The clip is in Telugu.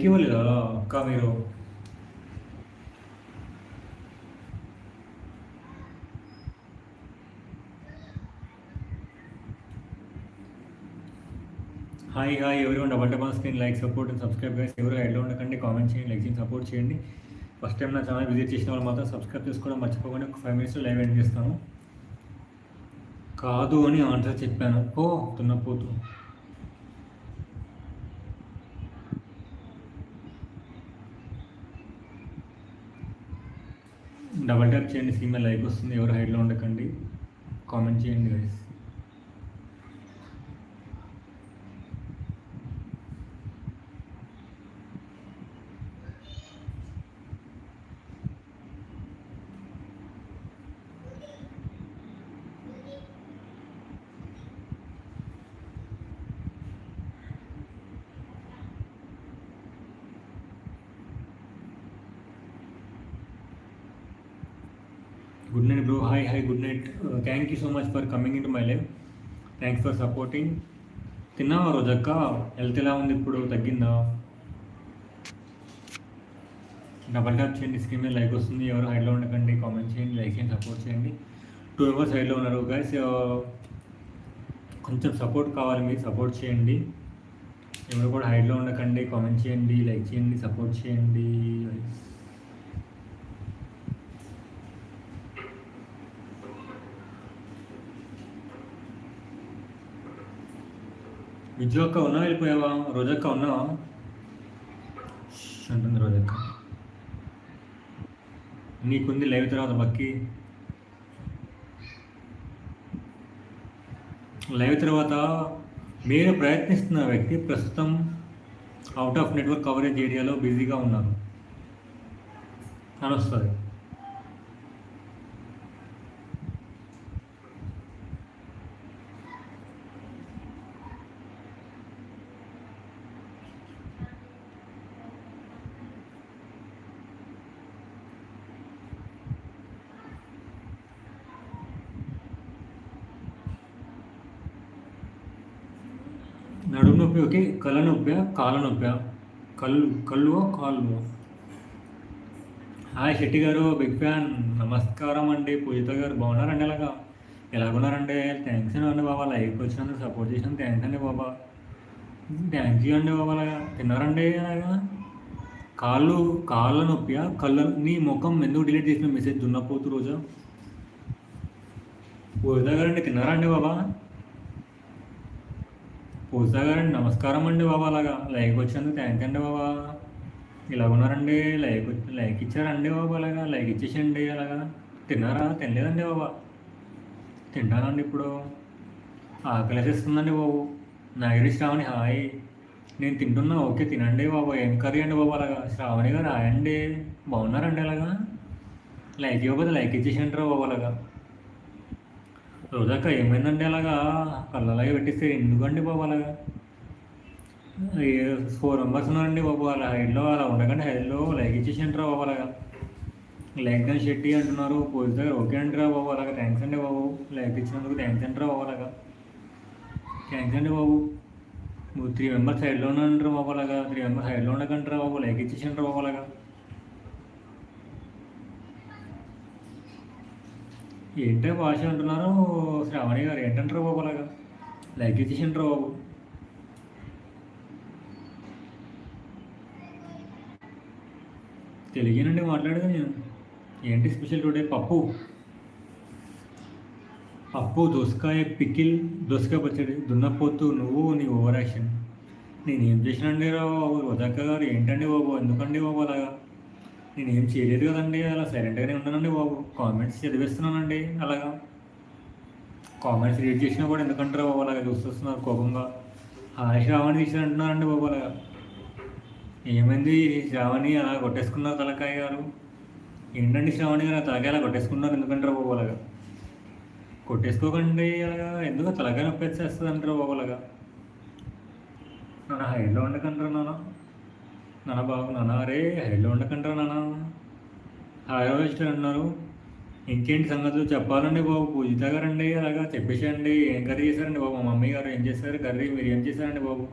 లైక్ ఇవ్వలేదా అక్క మీరు? హాయ్ హాయ్ ఎవరు double double screen like support and subscribe guys. ఎవరు హెడ్లో ఉండకండి, కామెంట్ చేయండి, లైక్ చేయండి, సపోర్ట్ చేయండి. ఫస్ట్ టైం నా ఛానల్ విజిట్ చేసిన వాళ్ళు మాత్రం సబ్స్క్రైబ్ చేసుకోవడం మర్చిపోకుండా ఒక 5 minutes లైవ్ ఎండ్ చేస్తాను. కాదు అని ఆన్సర్ చెప్పాను. ఓ తున్నపోతు డబల్ ట్యాప్ చేయండి, స్క్రీన్ మీద లైక్ వస్తుంది. ఎవరు హైడ్లో ఉండకండి, కామెంట్ చేయండి guys. Good night bro. Hi hi good night. Thank you so much for coming in to my live. Thanks for supporting. తిన్నావా రోజక్క? హెల్త్ ఎలా ఉంది ఇప్పుడు, తగ్గిందా? డబల్ ట్యాప్ చేయండి, స్క్రీన్ మీద లైక్ వస్తుంది. ఎవరు హైడ్లో ఉండకండి, కామెంట్ చేయండి, లైక్ చేయండి, సపోర్ట్ చేయండి. 2 members హైడ్లో ఉన్నారు గైస్. కొంచెం సపోర్ట్ కావాలి, మీరు సపోర్ట్ చేయండి. ఎవరు కూడా హైడ్లో ఉండకండి, కామెంట్ చేయండి, లైక్ చేయండి, సపోర్ట్ చేయండి. విజు అక్క ఉన్నా, వెళ్ళిపోయావా? రోజక్క ఉన్నావా అంటుంది రోజక్క. నీకుంది లైవ్ తర్వాత బక్కి. లైవ్ తర్వాత మీరు ప్రయత్నిస్తున్న వ్యక్తి ప్రస్తుతం అవుట్ ఆఫ్ నెట్వర్క్ కవరేజ్ ఏరియాలో బిజీగా ఉన్నారు అని వస్తుంది. నడుము నొప్పి ఓకే, కళ్ళ నొప్పి, కాళ్ళ నొప్పి, కళ్ళు కాళ్ళు. హాయ్ శెట్టి గారు, బిగ్ ఫ్యాన్. నమస్కారం అండి. పూజిత గారు బాగున్నారండి? ఎలాగున్నారండి? థ్యాంక్స్ అండి బాబా, లైక్ వచ్చినందుకు, సపోర్ట్ చేసినందుకు థ్యాంక్స్ అండి బాబా. థ్యాంక్ యూ అండి బాబా. అలాగా తిన్నారండి? అలాగా కాళ్ళ నొప్పి, నీ ముఖం ఎందుకు డిలీట్ చేసిన మెసేజ్ దున్నపోతు రోజా? పూజిత గారండి తిన్నారండి బాబా? పూజా గారండి నమస్కారం అండి బాబా. అలాగా లైక్ వచ్చినందుకు థ్యాంక్ అండి బాబా. ఇలా ఉన్నారండి, లైక్ ఇచ్చారండి బాబా. అలాగా లైక్ ఇచ్చేసండి. అలాగా తిన్నారా? తినలేదండి బాబా, తింటానండి ఇప్పుడు. ఆకలేసేస్తుందండి బాబు. నాగిరి శ్రావణి హాయ్. నేను తింటున్నా, ఓకే తినండి బాబు. ఏం కర్రీ అండి బాబు? అలాగా శ్రావణి గారు హాయ్ అండి, బాగున్నారండి? అలాగా లైక్ ఇవ్వకపోతే లైక్ ఇచ్చేసంటారా బాబు? అలాగా రోజాక ఏమైందండి? అలాగా కళ్ళలాగే పెట్టిస్తే ఎందుకండి బాబు? అలాగా 4 members ఉన్నారండి బాబు. అలా హైడ్లో అలా ఉండకండి, హైడ్లో లైక్ ఇచ్చేసింటారా బాబు? అలాగా లైక్ అని షెట్టి అంటున్నారు. పూజ దగ్గర ఓకే అంటారా బాబు? అలాగా థ్యాంక్స్ అండి బాబు, లైక్ ఇచ్చినందుకు థ్యాంక్స్ అంటారా బాబు? అలాగా థ్యాంక్స్ అండి బాబు. 3 members హైడ్లో ఉన్నారంటారా బాబు? అలాగా 3 members హైడ్లో ఉండకంటారా బాబు, లైక్ ఇచ్చేసింటారా బాబు? అలాగా ఏంటో భాష అంటున్నారు శ్రావణి గారు, ఏంటంటారు బాబు? అలాగా లైక్ ఇచ్చేసింటారు బాబు. తెలుగేనండి మాట్లాడేది నేను. ఏంటి స్పెషల్ టుడే? పప్పు, దోసకాయ పికిల్, దోసకాయ పచ్చడి. దున్నపోతు నువ్వు, నీ ఓవర్ యాక్షన్. నేనేం చేసినండి బాబు? రోజాక్క గారు ఏంటండి బాబు, ఎందుకండి బాబు? అలాగా నేనేం చేయలేదు కదండి, అలా సైలెంట్గానే ఉన్నానండి బాబు. కామెంట్స్ చదివేస్తున్నానండి. అలాగా కామెంట్స్ రీడ్ చేసినా కూడా ఎందుకంటారా బాబు? అలాగా చూస్తున్నారు కోపంగా. హాయ్ శ్రావణి తీసిన అంటున్నారండి బాబు. అలాగా ఏమైంది శ్రావణి అలా కొట్టేసుకున్నారు తలకాయ గారు? ఏంటండి శ్రావణి గారు తలకాయ అలా కొట్టేసుకున్నారు ఎందుకంటారా బాబు? అలాగా కొట్టేసుకోకండి. అలాగా ఎందుకు తలకాయ నొప్పి వచ్చేస్తుంది అంటారా బాబు? అలాగా నాన్న హైడ్లో ఉండకంటారా నాన్న బాబు? నాన్న అరే హైడ్లో ఉండకంటారా నాన్న? హాయ్ ఇష్టం అన్నారు. ఇంకేంటి సంగతులు చెప్పాలండి బాబు? పూజిత గారండి అలాగా చెప్పేసేయండి. ఏం కర్రీ చేశారండి బాబు? మా మమ్మీ గారు ఏం చేశారు కర్రీ? మీరు ఏం చేశారండి బాబు?